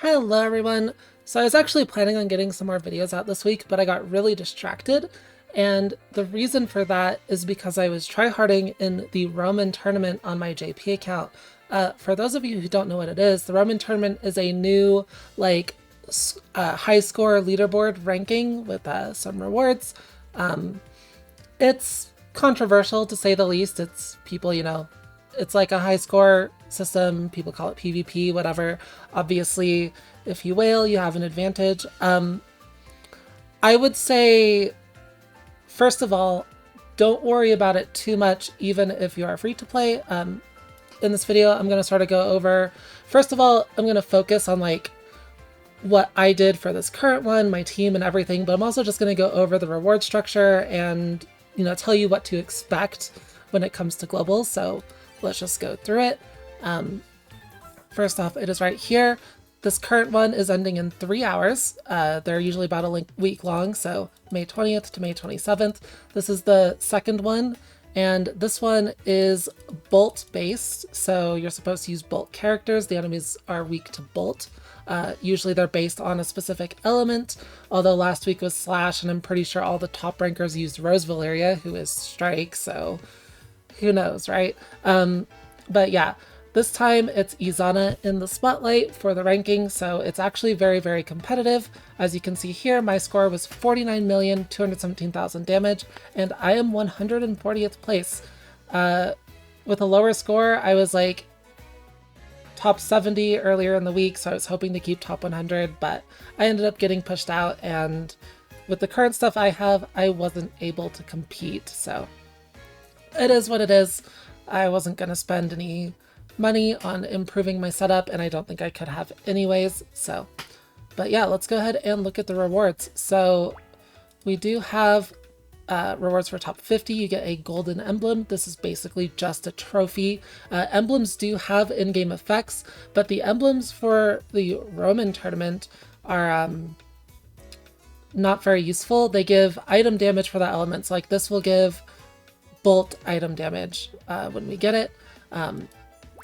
Hello everyone! So I was actually planning on getting some more videos out this week, but I got really distracted. And the reason for that is because I was tryharding in the Roman tournament on my JP account. For those of you who don't know what it is, the Roman tournament is a new, like, high score leaderboard ranking with some rewards. It's controversial to say the least. It's people, it's like a high score system. People call it PvP, whatever. Obviously, if you whale, you have an advantage. I would say, first of all, don't worry about it too much, even if you are free to play. In this video, I'm going to sort of go over, first of all, I'm going to focus on like what I did for this current one, my team and everything, but I'm also just going to go over the reward structure and, tell you what to expect when it comes to globals. So let's just go through it. First off, it is right here. This current one is ending in 3 hours. They're usually about a week long, so May 20th to May 27th. This is the second one, and this one is bolt based, so you're supposed to use bolt characters. The enemies are weak to bolt. Usually they're based on a specific element, although last week was Slash, and I'm pretty sure all the top rankers used Rose Valeria, who is Strike, so who knows, right? But yeah, this time it's Izana in the spotlight for the ranking, so it's actually very, very competitive. As you can see here, my score was 49,217,000 damage, and I am 140th place. With a lower score, I was like top 70 earlier in the week, so I was hoping to keep top 100, but I ended up getting pushed out, and with the current stuff I have, I wasn't able to compete, so it is what it is. I wasn't going to spend any money on improving my setup, and I don't think I could have anyways, so. But yeah, let's go ahead and look at the rewards. So we do have rewards for top 50. You get a golden emblem. This is basically just a trophy. Emblems do have in-game effects, but the emblems for the Roman tournament are not very useful. They give item damage for that element. So like this will give bolt item damage when we get it.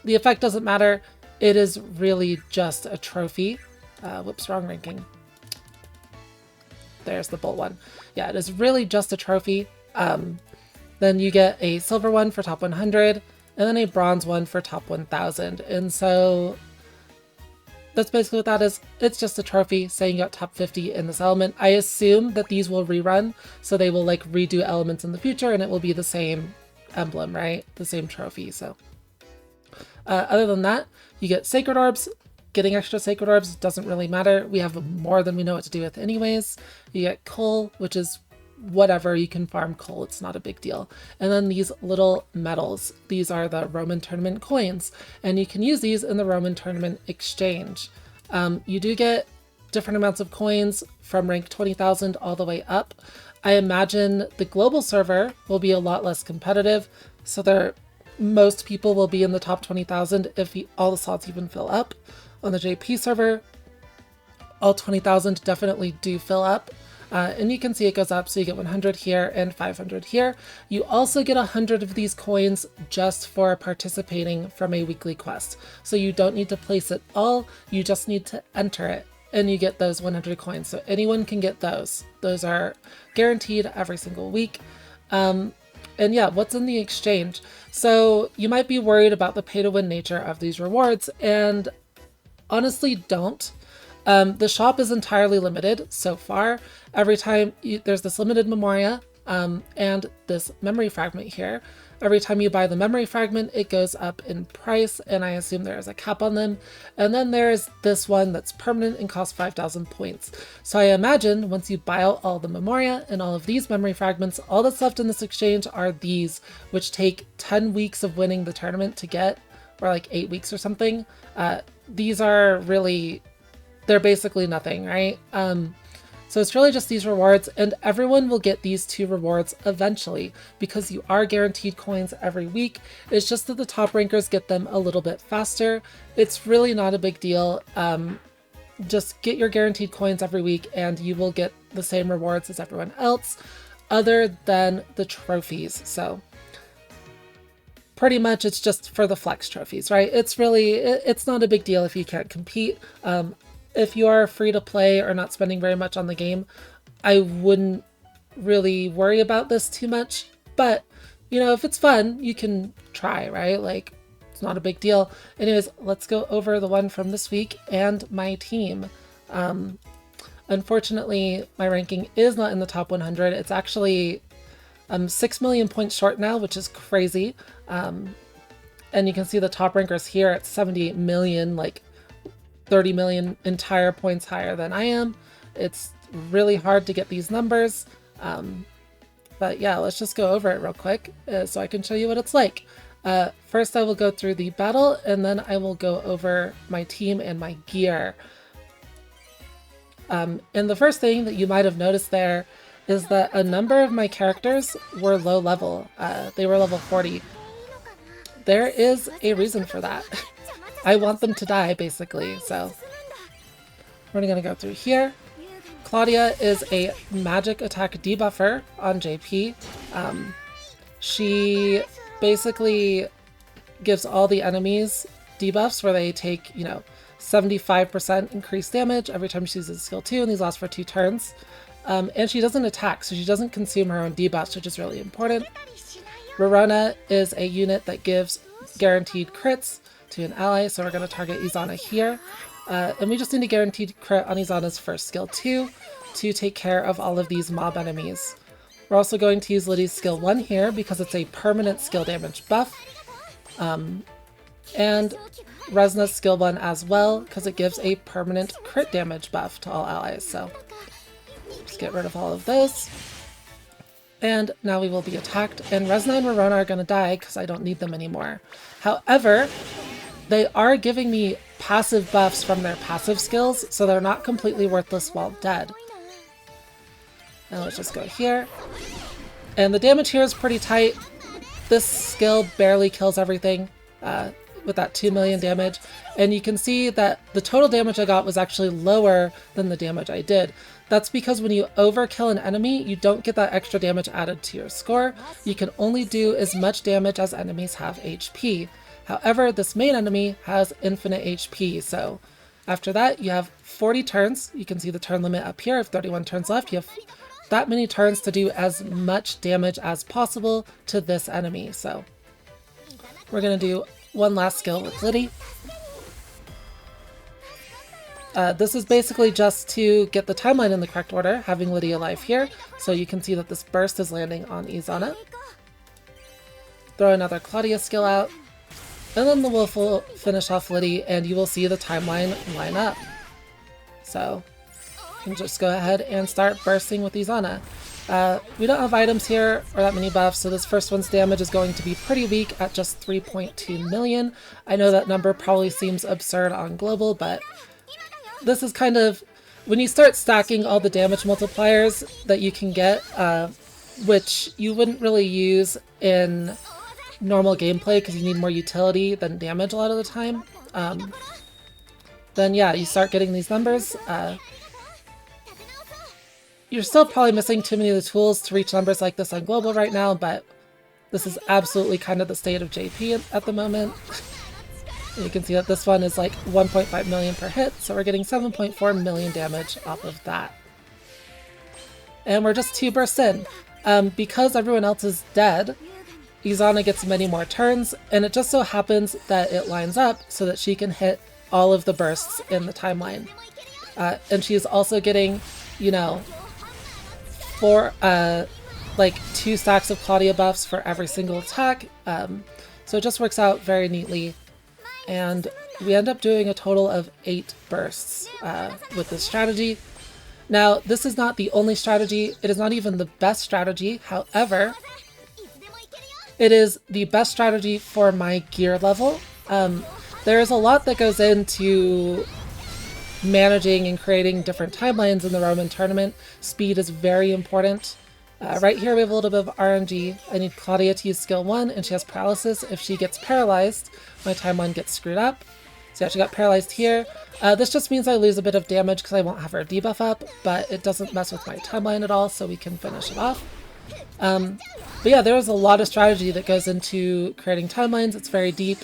The effect doesn't matter. It is really just a trophy. Whoops, wrong ranking. There's the bolt one. Yeah, it is really just a trophy. Then you get a silver one for top 100, and then a bronze one for top 1000. And so that's basically what that is. It's just a trophy saying you got top 50 in this element. I assume that these will rerun, so they will like redo elements in the future, and it will be the same emblem, right? The same trophy, so. Other than that, you get sacred orbs. Getting extra sacred orbs doesn't really matter. We have more than we know what to do with anyways. You get coal, which is whatever. You can farm coal. It's not a big deal. And then these little medals. These are the Roman tournament coins, and you can use these in the Roman tournament exchange. You do get different amounts of coins from rank 20,000 all the way up. I imagine the global server will be a lot less competitive, so most people will be in the top 20,000 if all the slots even fill up. On the JP server, all 20,000 definitely do fill up. And you can see it goes up, so you get 100 here and 500 here. You also get 100 of these coins just for participating from a weekly quest. So you don't need to place it all, you just need to enter it, and you get those 100 coins. So anyone can get those. Those are guaranteed every single week. And yeah, what's in the exchange? So you might be worried about the pay-to-win nature of these rewards, and honestly, don't. The shop is entirely limited so far. Every time there's this limited memoria and this memory fragment here. Every time you buy the memory fragment, it goes up in price, and I assume there is a cap on them. And then there's this one that's permanent and costs 5,000 points. So I imagine once you buy out all the memoria and all of these memory fragments, all that's left in this exchange are these, which take 10 weeks of winning the tournament to get, or like 8 weeks or something. These are really, they're basically nothing, right? So it's really just these rewards, and everyone will get these 2 rewards eventually because you are guaranteed coins every week. It's just that the top rankers get them a little bit faster. It's really not a big deal. Just get your guaranteed coins every week and you will get the same rewards as everyone else, other than the trophies. So pretty much it's just for the flex trophies, right? It's really, it's not a big deal if you can't compete. if you are free to play or not spending very much on the game, I wouldn't really worry about this too much. But, you know, if it's fun, you can try, right? Like, it's not a big deal. Anyways, let's go over the one from this week and my team. Unfortunately, my ranking is not in the top 100. It's actually 6 million points short now, which is crazy. And you can see the top rankers here at 78 million, like 30 million entire points higher than I am. It's really hard to get these numbers. But yeah, let's just go over it real quick so I can show you what it's like. First, I will go through the battle, and then I will go over my team and my gear. And the first thing that you might have noticed there is that a number of my characters were low level. They were level 40. There is a reason for that. I want them to die, basically, so we're gonna go through here. Claudia is a magic attack debuffer on JP. She basically gives all the enemies debuffs where they take, you know, 75% increased damage every time she uses skill 2, and these last for 2 turns. And she doesn't attack, so she doesn't consume her own debuffs, which is really important. Rorona is a unit that gives guaranteed crits to an ally, so we're going to target Izana here. And we just need a guaranteed crit on Izana's first skill 2 to take care of all of these mob enemies. We're also going to use Liddy's skill 1 here because it's a permanent skill damage buff. And Resna's skill 1 as well because it gives a permanent crit damage buff to all allies. So just get rid of all of those. And now we will be attacked, and Resna and Rorona are going to die because I don't need them anymore. However, they are giving me passive buffs from their passive skills, so they're not completely worthless while dead. Now let's just go here. And the damage here is pretty tight. This skill barely kills everything with that 2 million damage. And you can see that the total damage I got was actually lower than the damage I did. That's because when you overkill an enemy, you don't get that extra damage added to your score. You can only do as much damage as enemies have HP. However, this main enemy has infinite HP, so after that you have 40 turns. You can see the turn limit up here. I have 31 turns left. You have that many turns to do as much damage as possible to this enemy. So we're going to do one last skill with Liddy. This is basically just to get the timeline in the correct order, having Liddy alive here, so you can see that this burst is landing on Izana. Throw another Claudia skill out, and then the wolf will finish off Liddy, and you will see the timeline line up. So you can just go ahead and start bursting with Izana. We don't have items here or that many buffs, so this first one's damage is going to be pretty weak at just 3.2 million. I know that number probably seems absurd on global, but this is kind of when you start stacking all the damage multipliers that you can get, which you wouldn't really use in normal gameplay because you need more utility than damage a lot of the time, then yeah, you start getting these numbers. You're still probably missing too many of the tools to reach numbers like this on global right now, but this is absolutely kind of the state of JP at the moment. You can see that this one is like 1.5 million per hit, so we're getting 7.4 million damage off of that. And we're just 2 bursts in. Because everyone else is dead, Izana gets many more turns, and it just so happens that it lines up so that she can hit all of the bursts in the timeline. And she's also getting, you know, 2 stacks of Claudia buffs for every single attack. So it just works out very neatly. And we end up doing a total of 8 bursts with this strategy. Now, this is not the only strategy. It is not even the best strategy. However, it is the best strategy for my gear level. There is a lot that goes into managing and creating different timelines in the Roman tournament. Speed is very important. Right here we have a little bit of RNG. I need Claudia to use skill 1, and she has paralysis. If she gets paralyzed, my timeline gets screwed up. So yeah, she got paralyzed here. This just means I lose a bit of damage because I won't have her debuff up, but it doesn't mess with my timeline at all, so we can finish it off. But yeah, there's a lot of strategy that goes into creating timelines. It's very deep,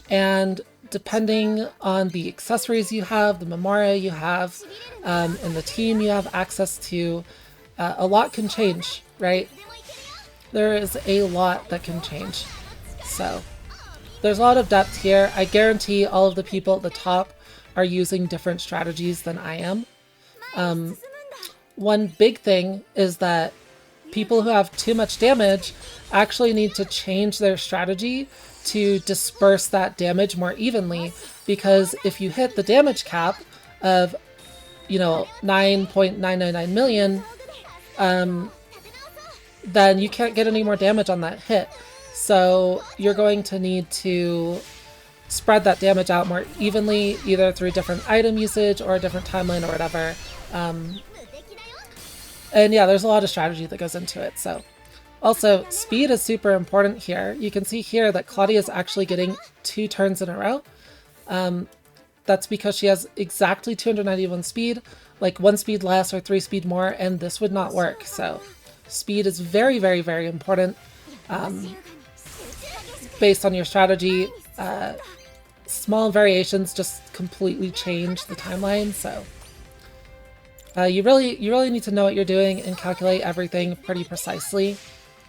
and depending on the accessories you have, the memoria you have, and the team you have access to, a lot can change, right? There is a lot that can change. So there's a lot of depth here. I guarantee all of the people at the top are using different strategies than I am. One big thing is that people who have too much damage actually need to change their strategy to disperse that damage more evenly, because if you hit the damage cap of, 9.999 million, then you can't get any more damage on that hit. So you're going to need to spread that damage out more evenly, either through different item usage or a different timeline or whatever. And yeah, there's a lot of strategy that goes into it. So also, speed is super important here. You can see here that Claudia is actually getting 2 turns in a row. That's because she has exactly 291 speed, like 1 speed less or 3 speed more, and this would not work. So speed is very, very, very important based on your strategy. Small variations just completely change the timeline. So you really need to know what you're doing and calculate everything pretty precisely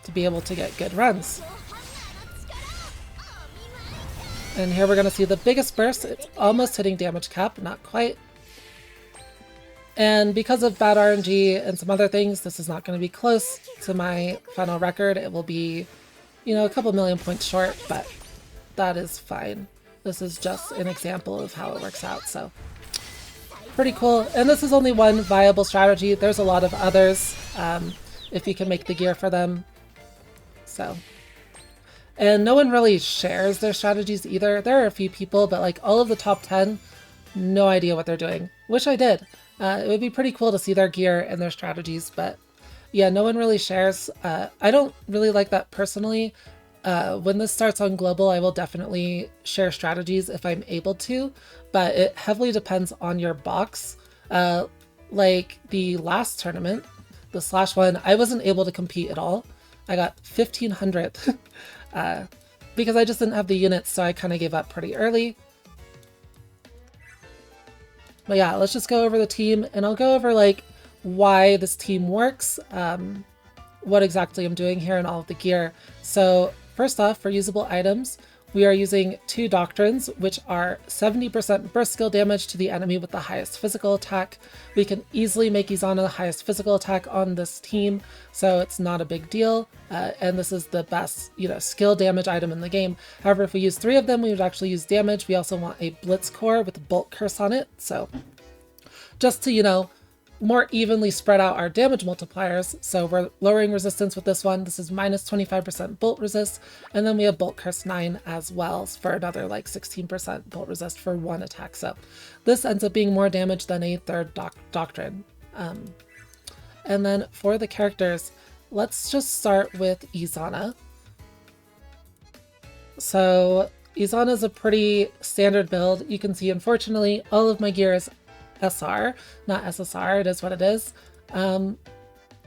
to be able to get good runs. And here we're going to see the biggest burst. It's almost hitting damage cap, not quite. And because of bad RNG and some other things, this is not going to be close to my final record. It will be, a couple million points short, but that is fine. This is just an example of how it works out, so pretty cool. And this is only one viable strategy. There's a lot of others, if you can make the gear for them. So, and no one really shares their strategies either. There are a few people, but like all of the top 10, no idea what they're doing. Wish I did. It would be pretty cool to see their gear and their strategies, but yeah, no one really shares. I don't really like that personally. When this starts on global, I will definitely share strategies if I'm able to, but it heavily depends on your box. Like the last tournament, the Slash one, I wasn't able to compete at all. I got 1500 because I just didn't have the units, so I kind of gave up pretty early. But yeah, let's just go over the team, and I'll go over like why this team works, what exactly I'm doing here, and all of the gear. So first off, for usable items, we are using 2 doctrines, which are 70% burst skill damage to the enemy with the highest physical attack. We can easily make Izana the highest physical attack on this team, so it's not a big deal. And this is the best, skill damage item in the game. However, if we use 3 of them, we would actually use damage. We also want a Blitz Core with a Bolt Curse on it. So just to, more evenly spread out our damage multipliers. So we're lowering resistance with this one. This is minus 25% bolt resist. And then we have Bolt Curse 9 as well for another like 16% bolt resist for 1 attack. So this ends up being more damage than a third doctrine. And then for the characters, let's just start with Izana. So Izana is a pretty standard build. You can see, unfortunately, all of my gear is SR, not SSR, it is what it is. And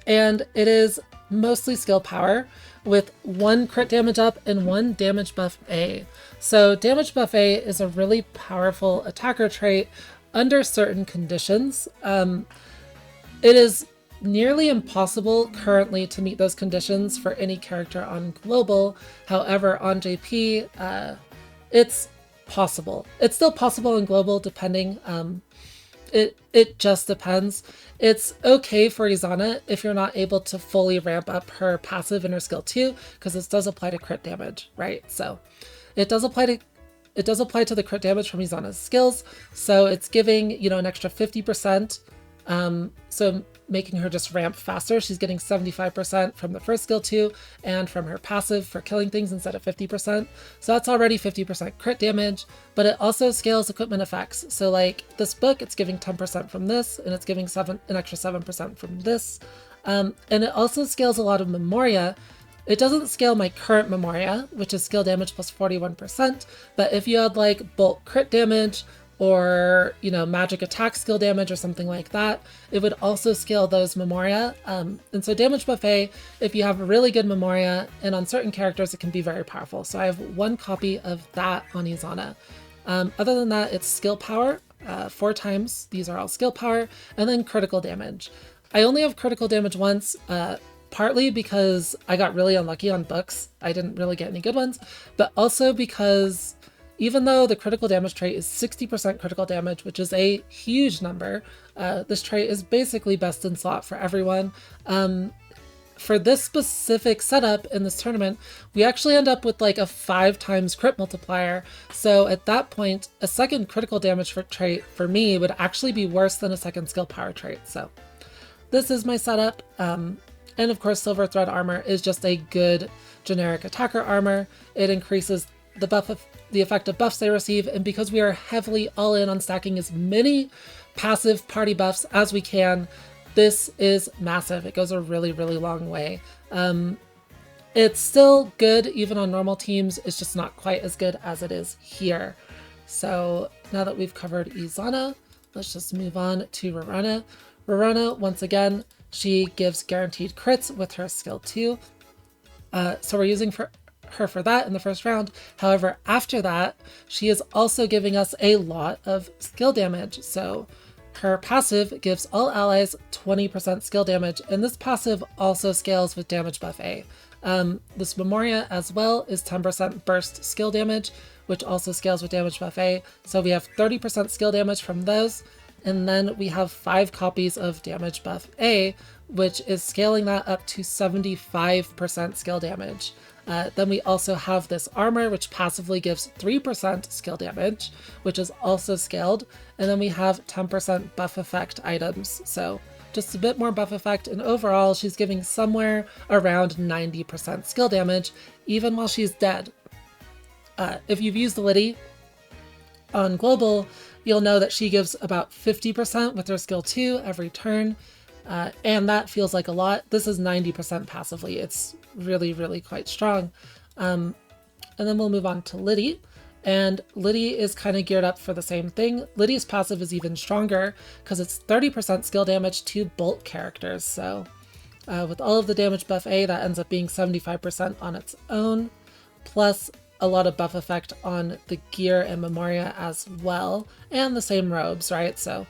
it is mostly skill power with 1 crit damage up and 1 damage buff A. So damage buff A is a really powerful attacker trait under certain conditions. It is nearly impossible currently to meet those conditions for any character on global. However, on JP, it's possible. It's still possible on global depending. It just depends. It's okay for Izana if you're not able to fully ramp up her passive in her skill 2, because this does apply to crit damage, right? So it does apply to the crit damage from Izana's skills. So it's giving, an extra 50%. So making her just ramp faster. She's getting 75% from the first skill 2 and from her passive for killing things instead of 50%. So that's already 50% crit damage, but it also scales equipment effects. So like this book, it's giving 10% from this, and it's giving an extra 7% from this. And it also scales a lot of memoria. It doesn't scale my current memoria, which is skill damage plus 41%, but if you had like bolt crit damage, or, magic attack skill damage or something like that, it would also scale those memoria. And so damage buffet, if you have a really good memoria, and on certain characters, it can be very powerful. So I have 1 copy of that on Izana. Other than that, it's skill power, 4 times. These are all skill power, and then critical damage. I only have critical damage once, partly because I got really unlucky on books. I didn't really get any good ones, but also because even though the critical damage trait is 60% critical damage, which is a huge number, this trait is basically best in slot for everyone. For this specific setup in this tournament, we actually end up with like a 5 times crit multiplier. So at that point, a second critical damage trait for me would actually be worse than a second skill power trait. So this is my setup. And of course, Silver Thread Armor is just a good generic attacker armor. It increases the effect of buffs they receive, and because we are heavily all in on stacking as many passive party buffs as we can, this is massive. It goes a really, really long way. It's still good even on normal teams, it's just not quite as good as it is here. So now that we've covered Izana, let's just move on to Rorona. Rorona, once again, she gives guaranteed crits with her skill 2. So we're using her for that in the first round. However, after that, she is also giving us a lot of skill damage. So her passive gives all allies 20% skill damage, and this passive also scales with damage buff A. This Memoria as well is 10% burst skill damage, which also scales with damage buff A. So we have 30% skill damage from those. And then we have 5 copies of damage buff A, which is scaling that up to 75% skill damage. Then we also have this armor, which passively gives 3% skill damage, which is also scaled. And then we have 10% buff effect items. So just a bit more buff effect. And overall, she's giving somewhere around 90% skill damage, even while she's dead. If you've used Liddy on Global, you'll know that she gives about 50% with her skill 2 every turn, and that feels like a lot. This is 90% passively. It's really, really quite strong. And then we'll move on to Liddy, and Liddy is kind of geared up for the same thing. Liddy's passive is even stronger because it's 30% skill damage to bolt characters. So with all of the damage buff A, that ends up being 75% on its own, plus a lot of buff effect on the gear and Memoria as well, and the same robes, right? So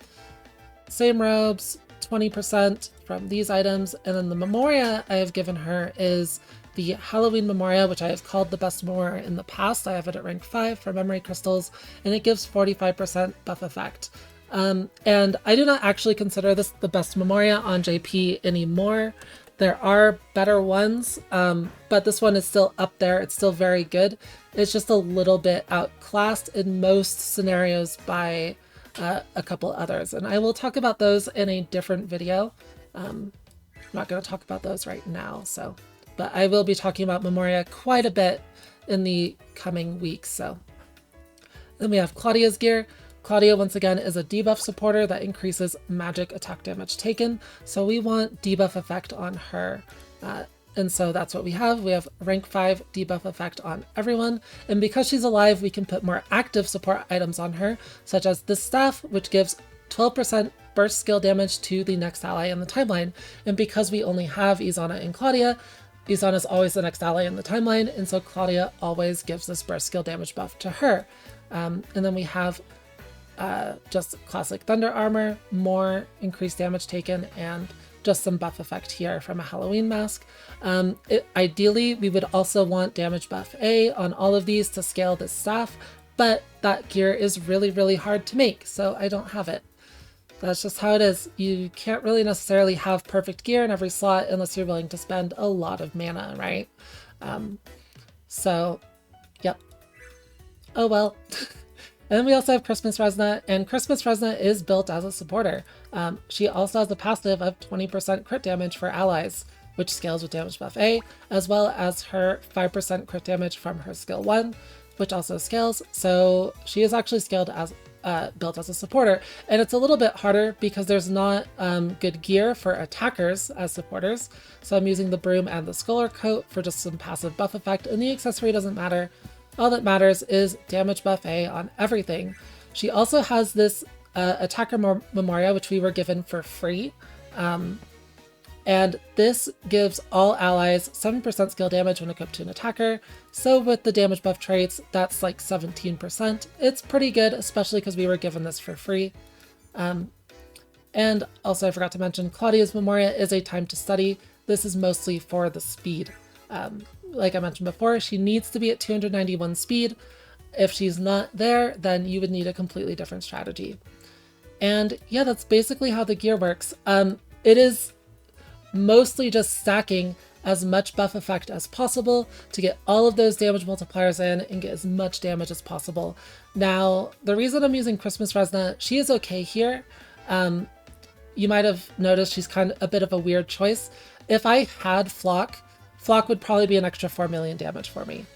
same robes, 20% from these items, and then the Memoria I have given her is the Halloween Memoria, which I have called the best Memoria in the past. I have it at rank 5 for memory crystals, and it gives 45% buff effect. And I do not actually consider this the best Memoria on JP anymore. There are better ones, but this one is still up there. It's still very good. It's just a little bit outclassed in most scenarios by a couple others. And I will talk about those in a different video. I'm not going to talk about those right now, but I will be talking about Memoria quite a bit in the coming weeks. So then we have Claudia's gear. Claudia, once again, is a debuff supporter that increases magic attack damage taken, so we want debuff effect on her. And so that's what we have. We have rank 5 debuff effect on everyone, and because she's alive, we can put more active support items on her, such as this staff, which gives 12% burst skill damage to the next ally in the timeline. And because we only have Izana and Claudia, Izana is always the next ally in the timeline, and so Claudia always gives this burst skill damage buff to her. And then we have just classic thunder armor, more increased damage taken, and just some buff effect here from a Halloween mask. Ideally, we would also want damage buff A on all of these to scale this staff, but that gear is really, really hard to make, so I don't have it. That's just how it is. You can't really necessarily have perfect gear in every slot unless you're willing to spend a lot of mana, right? So, yep. Oh well. And then we also have Christmas Resna, and Christmas Resna is built as a supporter. She also has a passive of 20% crit damage for allies, which scales with damage buff A, as well as her 5% crit damage from her skill 1, which also scales. So she is actually scaled as built as a supporter, and it's a little bit harder because there's not good gear for attackers as supporters. So I'm using the broom and the scholar coat for just some passive buff effect, and the accessory doesn't matter. All that matters is damage buff A on everything. She also has this attacker Memoria, which we were given for free. And this gives all allies 7% skill damage when equipped to an attacker. So with the damage buff traits, that's like 17%. It's pretty good, especially because we were given this for free. And also I forgot to mention, Claudia's Memoria is a time to study. This is mostly for the speed. Like I mentioned before, she needs to be at 291 speed. If she's not there, then you would need a completely different strategy. And yeah, that's basically how the gear works. It is mostly just stacking as much buff effect as possible to get all of those damage multipliers in and get as much damage as possible. Now, the reason I'm using Christmas Resna, she is okay here. You might have noticed she's kind of a bit of a weird choice. If I had Flock would probably be an extra 4 million damage for me.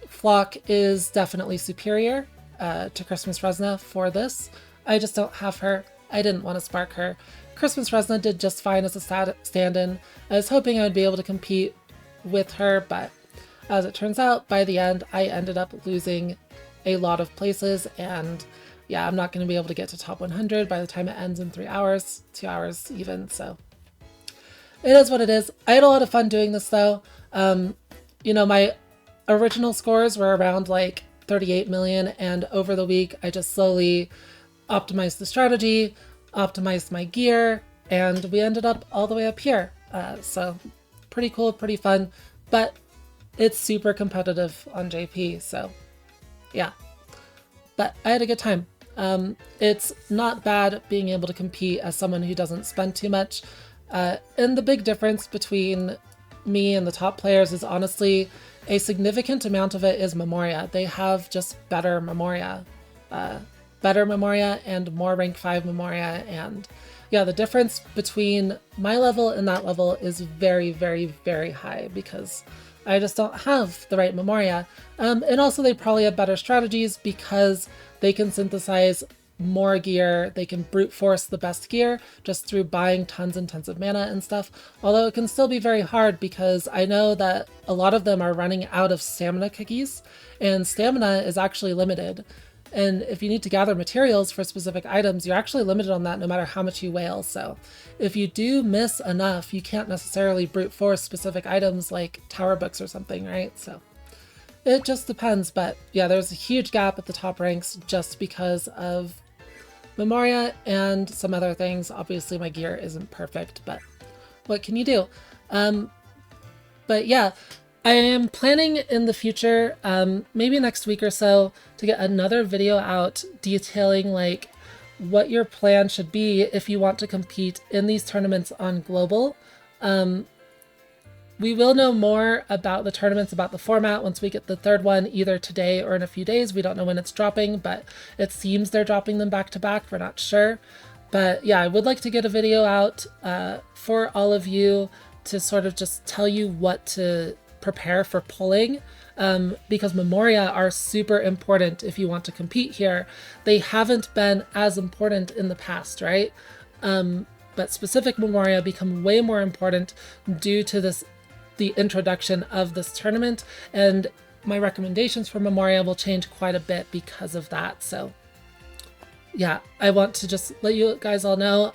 Flock is definitely superior to Christmas Resna for this. I just don't have her. I didn't want to spark her. Christmas Resna did just fine as a stand-in. I was hoping I would be able to compete with her, but as it turns out, by the end, I ended up losing a lot of places, and yeah, I'm not going to be able to get to top 100 by the time it ends in 3 hours, 2 hours even, so it is what it is. I had a lot of fun doing this though. You know, my original scores were around like 38 million, and over the week, I just slowly optimized the strategy, optimized my gear, and we ended up all the way up here. So pretty cool, pretty fun, but it's super competitive on JP, so yeah. But I had a good time. It's not bad being able to compete as someone who doesn't spend too much. And the big difference between me and the top players is honestly a significant amount of it is Memoria. They have just better Memoria. Better Memoria and more rank 5 Memoria, and yeah, the difference between my level and that level is very, very, very high because I just don't have the right Memoria. And also they probably have better strategies because they can synthesize more gear, they can brute force the best gear just through buying tons and tons of mana and stuff, although it can still be very hard because I know that a lot of them are running out of stamina cookies, and stamina is actually limited. And if you need to gather materials for specific items, you're actually limited on that no matter how much you whale. So if you do miss enough, you can't necessarily brute force specific items like tower books or something, right? So it just depends. But yeah, there's a huge gap at the top ranks just because of Memoria and some other things. Obviously my gear isn't perfect, but what can you do? But yeah, I am planning in the future, maybe next week or so, to get another video out detailing like what your plan should be if you want to compete in these tournaments on global. We will know more about the tournaments, about the format once we get the third one, either today or in a few days. We don't know when it's dropping, but it seems they're dropping them back to back. We're not sure. But yeah, I would like to get a video out for all of you to sort of just tell you what to prepare for pulling, because Memoria are super important if you want to compete here. They haven't been as important in the past, right? But specific Memoria become way more important due to the introduction of this tournament, and my recommendations for Memoria will change quite a bit because of that. So yeah, I want to just let you guys all know,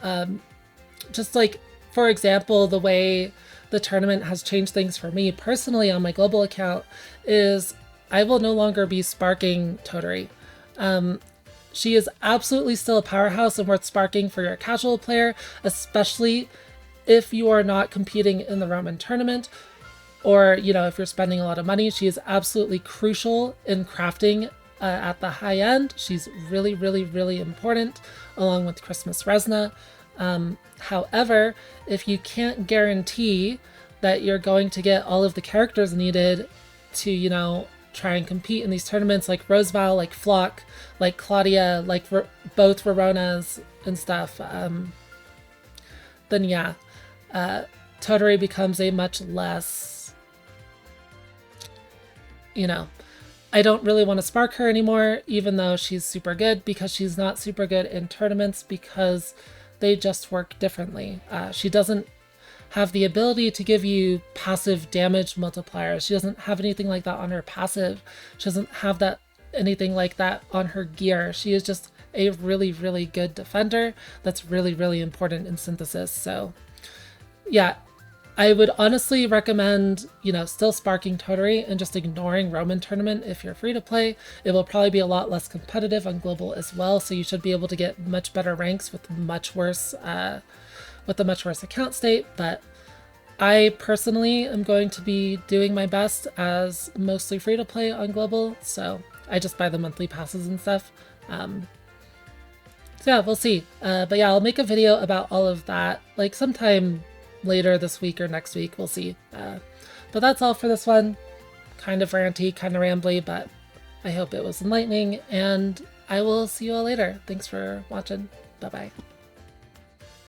just like, for example, the way the tournament has changed things for me personally on my global account is I will no longer be sparking Toturi. She is absolutely still a powerhouse and worth sparking for your casual player, especially if you are not competing in the Roman tournament, or, you know, if you're spending a lot of money. She is absolutely crucial in crafting at the high end. She's really, really, really important, along with Christmas Resna. However, if you can't guarantee that you're going to get all of the characters needed to, you know, try and compete in these tournaments like Roseval, like Flock, like Claudia, like both Veronas and stuff, then yeah, Toturi becomes a much less, you know, I don't really want to spark her anymore, even though she's super good, because she's not super good in tournaments because they just work differently. She doesn't have the ability to give you passive damage multipliers. She doesn't have anything like that on her passive. She doesn't have anything like that on her gear. She is just a really, really good defender that's really, really important in synthesis. So yeah, I would honestly recommend, still sparking Totori and just ignoring Roman Tournament if you're free to play. It will probably be a lot less competitive on global as well, so you should be able to get much better ranks with a much worse account state. But I personally am going to be doing my best as mostly free to play on global, so I just buy the monthly passes and stuff. So yeah, we'll see. But yeah, I'll make a video about all of that, like sometime later this week or next week. We'll see. But that's all for this one. Kind of ranty, kind of rambly, but I hope it was enlightening, and I will see you all later. Thanks for watching. Bye-bye.